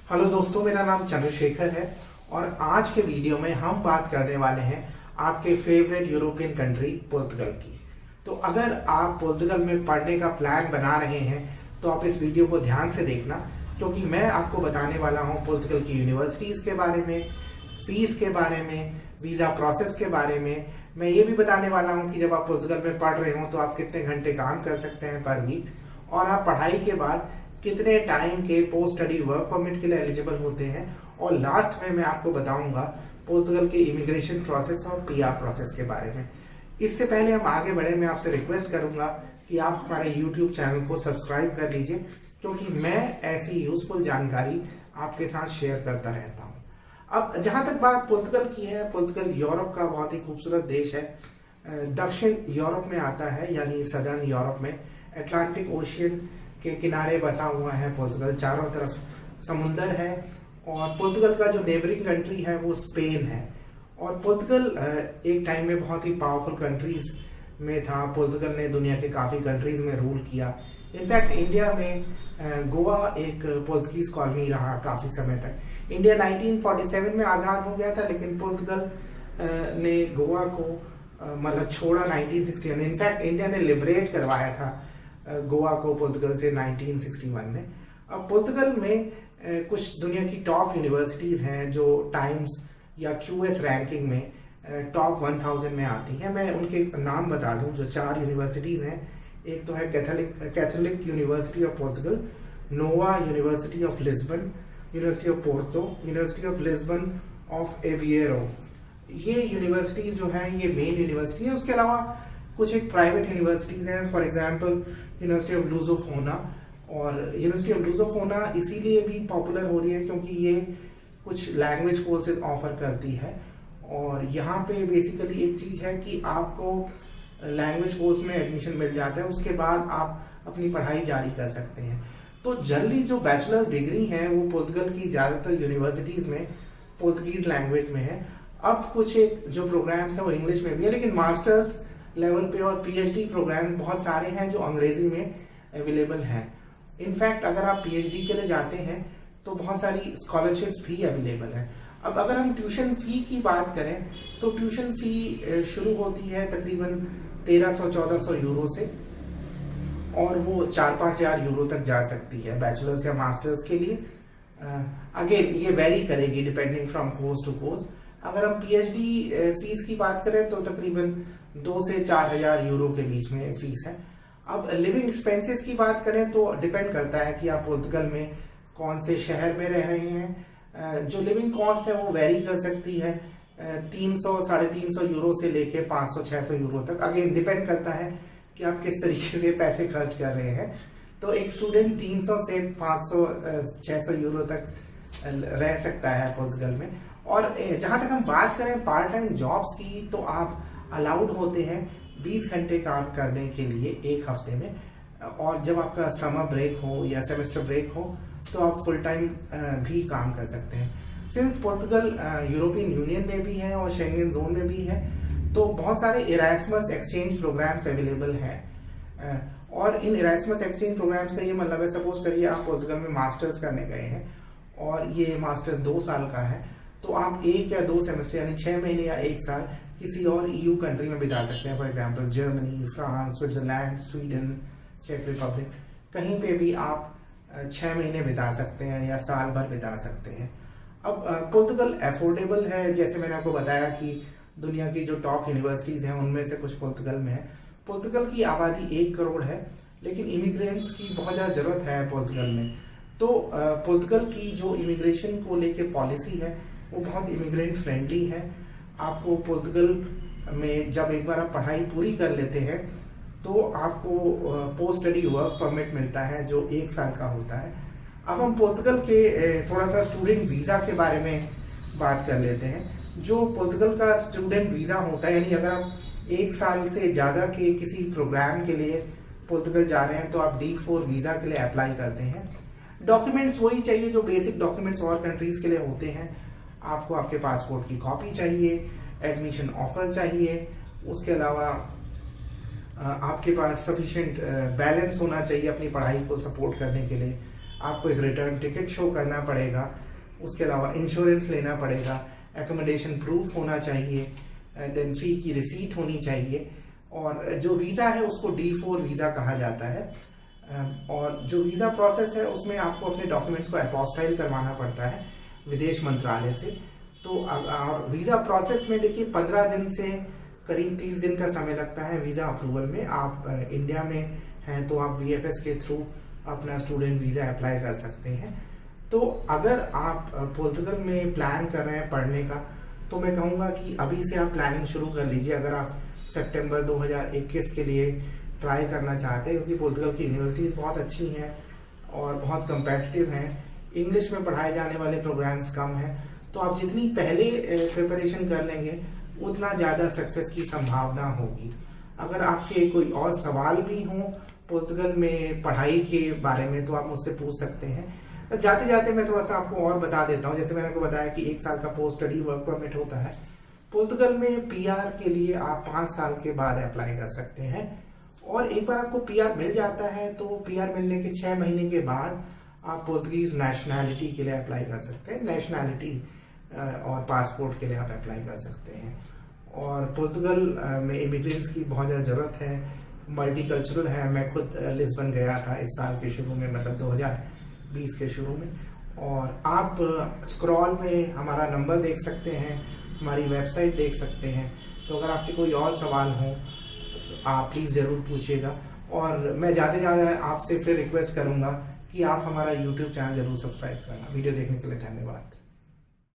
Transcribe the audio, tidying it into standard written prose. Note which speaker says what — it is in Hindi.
Speaker 1: हेलो दोस्तों, मेरा नाम चंद्रशेखर है और आज के वीडियो में हम बात करने वाले हैं आपके फेवरेट यूरोपियन कंट्री पुर्तगाल की। तो अगर आप पुर्तगाल में पढ़ने का प्लान बना रहे हैं तो आप इस वीडियो को ध्यान से देखना, क्योंकि मैं आपको बताने वाला हूं पुर्तगाल की यूनिवर्सिटीज के बारे में, फीस के बारे में, वीजा प्रोसेस के बारे में। मैं ये भी बताने वाला हूं कि जब आप पुर्तगाल में पढ़ रहे हो तो आप कितने घंटे काम कर सकते हैं पर वीक, और आप पढ़ाई के बाद कितने टाइम के पोस्ट स्टडी वर्क परमिट के लिए एलिजिबल होते हैं। और लास्ट में मैं आपको बताऊंगा पुर्तगाल के इमिग्रेशन प्रोसेस और पीआर प्रोसेस के बारे में। इससे पहले हम आगे बढ़े, मैं आपसे रिक्वेस्ट करूंगा कि आप हमारे यूट्यूब चैनल को सब्सक्राइब कर लीजिए, क्योंकि मैं ऐसी यूजफुल जानकारी आपके साथ शेयर करता रहता हूं। अब जहां तक बात पुर्तगाल की है, पुर्तगाल यूरोप का बहुत ही खूबसूरत देश है। दक्षिण यूरोप में आता है, यानी सदर्न यूरोप में अटलांटिक ओशियन के किनारे बसा हुआ है पुर्तगाल। चारों तरफ समुंदर है और पुर्तगाल का जो नेबरिंग कंट्री है वो स्पेन है। और पुर्तगाल एक टाइम में बहुत ही पावरफुल कंट्रीज में था। पुर्तगाल ने दुनिया के काफी कंट्रीज में रूल किया। इनफैक्ट इंडिया में गोवा एक पुर्तगीज कॉलोनी रहा काफी समय तक। इंडिया 1947 में आजाद हो गया था, लेकिन पुर्तगाल ने गोवा को मतलब छोड़ा 1961। इनफैक्ट इंडिया ने लिबरेट करवाया था गोवा को पुर्तगाल से 1961 में। अब पुर्तगाल में कुछ दुनिया की टॉप यूनिवर्सिटीज हैं जो टाइम्स या क्यूएस रैंकिंग में टॉप 1000 में आती हैं। मैं उनके नाम बता दूं, जो 4 यूनिवर्सिटीज हैं। एक तो है Catholic University of Portugal, Nova University of Lisbon, University of Porto, University of Lisbon of Aveiro. ये यूनिवर्सिटी जो है ये मेन यूनिवर्सिटी है। उसके अलावा कुछ एक प्राइवेट यूनिवर्सिटीज हैं, फॉर एग्जांपल यूनिवर्सिटी ऑफ लुसोफोना। और यूनिवर्सिटी ऑफ लुसोफोना इसीलिए भी पॉपुलर हो रही है क्योंकि ये कुछ लैंग्वेज कोर्सेज ऑफर करती है। और यहाँ पे बेसिकली एक चीज है कि आपको लैंग्वेज कोर्स में एडमिशन मिल जाता है, उसके बाद आप अपनी पढ़ाई जारी कर सकते हैं। तो जनरली जो बैचलर्स डिग्री है वो पुर्तगाल की ज्यादातर यूनिवर्सिटीज में पुर्तगीज लैंग्वेज में है। अब कुछ एक जो प्रोग्राम्स है वो इंग्लिश में भी है, लेकिन मास्टर्स लेवल पे और पीएचडी प्रोग्राम बहुत सारे हैं जो अंग्रेजी में अवेलेबल हैं। इनफैक्ट अगर आप पीएचडी के लिए जाते हैं तो बहुत सारी स्कॉलरशिप्स भी अवेलेबल हैं। अब अगर हम ट्यूशन फी की बात करें तो ट्यूशन फी शुरू होती है तकरीबन 1300-1400 यूरो से, और वो 4-5 हजार यूरो तक जा सकती है बैचलर्स या मास्टर्स के लिए। अगेन ये वेरी करेगी depending from course to course. अगर हम पीएचडी फीस की बात करें तो तकरीबन 2 से 4000 यूरो के बीच में फीस है। अब लिविंग एक्सपेंसेस की बात करें तो डिपेंड करता है कि आप पुर्तगाल में कौन से शहर में रह रहे हैं। जो लिविंग कॉस्ट है वो वेरी कर सकती है 300-350 यूरो से लेके 500-600 यूरो तक। अगेन डिपेंड करता है कि आप किस तरीके से पैसे खर्च कर रहे हैं। तो एक स्टूडेंट 300 से 500-600 यूरो तक रह सकता है पुर्तगाल में। और जहां तक हम बात करें पार्ट टाइम जॉब्स की, तो आप अलाउड होते हैं 20 घंटे काम करने के लिए एक हफ्ते में। और जब आपका समर ब्रेक हो या सेमेस्टर ब्रेक हो तो आप फुल टाइम भी काम कर सकते हैं। सिंस पुर्तगाल यूरोपियन यूनियन में भी है और शेंगन जोन में भी है, तो बहुत सारे इरास्मस एक्सचेंज प्रोग्राम्स अवेलेबल हैं। और इन इरास्मस एक्सचेंज प्रोग्राम्स का ये मतलब है, सपोज करिए आप पुर्तगाल में मास्टर्स करने गए हैं और ये मास्टर्स 2 साल का है, तो आप 1 या 2 सेमेस्टर यानी 6 महीने या 1 साल किसी और ईयू कंट्री में बिता सकते हैं। For example Germany, France, Switzerland, Sweden, चेक रिपब्लिक, कहीं पे भी आप 6 महीने बिता सकते हैं या साल भर बिता सकते हैं। अब पुर्तगाल अफोर्डेबल है, जैसे मैंने आपको बताया कि दुनिया की जो टॉप यूनिवर्सिटीज हैं उनमें से कुछ पुर्तगाल में है। पुर्तगाल की आबादी 1 करोड़ है, लेकिन इमिग्रेंट्स की बहुत ज्यादा जरूरत है पुर्तगाल में। तो पुर्तगाल की जो इमिग्रेशन को लेके पॉलिसी है वो बहुत इमिग्रेंट फ्रेंडली है। आपको पुर्तगाल में जब एक बार आप पढ़ाई पूरी कर लेते हैं तो आपको पोस्ट स्टडी वर्क परमिट मिलता है जो 1 साल का होता है। अब हम पुर्तगाल के थोड़ा सा स्टूडेंट वीजा के बारे में बात कर लेते हैं। जो पुर्तगाल का स्टूडेंट वीजा होता है, यानी अगर आप 1 साल से ज्यादा के किसी प्रोग्राम के लिए पुर्तगाल जा रहे हैं तो आप D4 वीजा के लिए अप्लाई करते हैं। डॉक्यूमेंट्स वही चाहिए जो बेसिक डॉक्यूमेंट्स और कंट्रीज के लिए होते हैं। आपको आपके पासपोर्ट की कॉपी चाहिए, एडमिशन ऑफर चाहिए, उसके अलावा आपके पास सफिशिएंट बैलेंस होना चाहिए अपनी पढ़ाई को सपोर्ट करने के लिए। आपको एक रिटर्न टिकट शो करना पड़ेगा, उसके अलावा इंश्योरेंस लेना पड़ेगा, एकोमोडेशन प्रूफ होना चाहिए, देन फी की रिसीट होनी चाहिए, और जो वीज़ा है उसको D4 वीज़ा कहा जाता है। और जो वीज़ा प्रोसेस है उसमें आपको अपने डॉक्यूमेंट्स को अपोस्टाइल करवाना पड़ता है विदेश मंत्रालय से। तो वीज़ा प्रोसेस में देखिए 15 दिन से करीब 30 दिन का समय लगता है वीज़ा अप्रूवल में। आप इंडिया में हैं तो आप VFS के थ्रू अपना स्टूडेंट वीज़ा अप्लाई कर सकते हैं। तो अगर आप पुर्तगाल में प्लान कर रहे हैं पढ़ने का, तो मैं कहूँगा कि अभी से आप प्लानिंग शुरू कर लीजिए अगर आप सितंबर 2021 के लिए ट्राई करना चाहते हैं, क्योंकि पुर्तगाल की यूनिवर्सिटीज़ बहुत अच्छी हैं और बहुत कंपेटिटिव हैं। इंग्लिश में पढ़ाए जाने वाले प्रोग्राम्स कम हैं, तो आप जितनी पहले प्रिपरेशन कर लेंगे उतना ज़्यादा सक्सेस की संभावना होगी। अगर आपके कोई और सवाल भी हों पुर्तगाल में पढ़ाई के बारे में तो आप मुझसे पूछ सकते हैं। जाते जाते मैं थोड़ा सा आपको और बता देता हूँ। जैसे मैंने आपको बताया कि 1 साल का पोस्ट स्टडी वर्क परमिट होता है। पुर्तगाल में PR के लिए आप 5 साल के बाद अप्लाई कर सकते हैं, और एक बार आपको PR मिल जाता है तो PR मिलने के 6 महीने के बाद आप पुर्तगीज नेशनैलिटी के लिए अप्लाई कर सकते हैं। नेशनैलिटी और पासपोर्ट के लिए आप अप्लाई कर सकते हैं। और पुर्तगाल में इमिग्रेंट्स की बहुत ज़्यादा ज़रूरत है, मल्टीकल्चरल है। मैं खुद लिस्बन गया था इस साल के शुरू में, मतलब 2020 के शुरू में। और आप स्क्रॉल में हमारा नंबर देख सकते हैं, हमारी वेबसाइट देख सकते हैं। तो अगर आपके कोई और सवाल हो तो आप प्लीज़ ज़रूर पूछिएगा। और मैं ज़्यादा ज़्यादा आपसे फिर रिक्वेस्ट करूँगा कि आप हमारा YouTube चैनल ज़रूर सब्सक्राइब करना। वीडियो देखने के लिए धन्यवाद।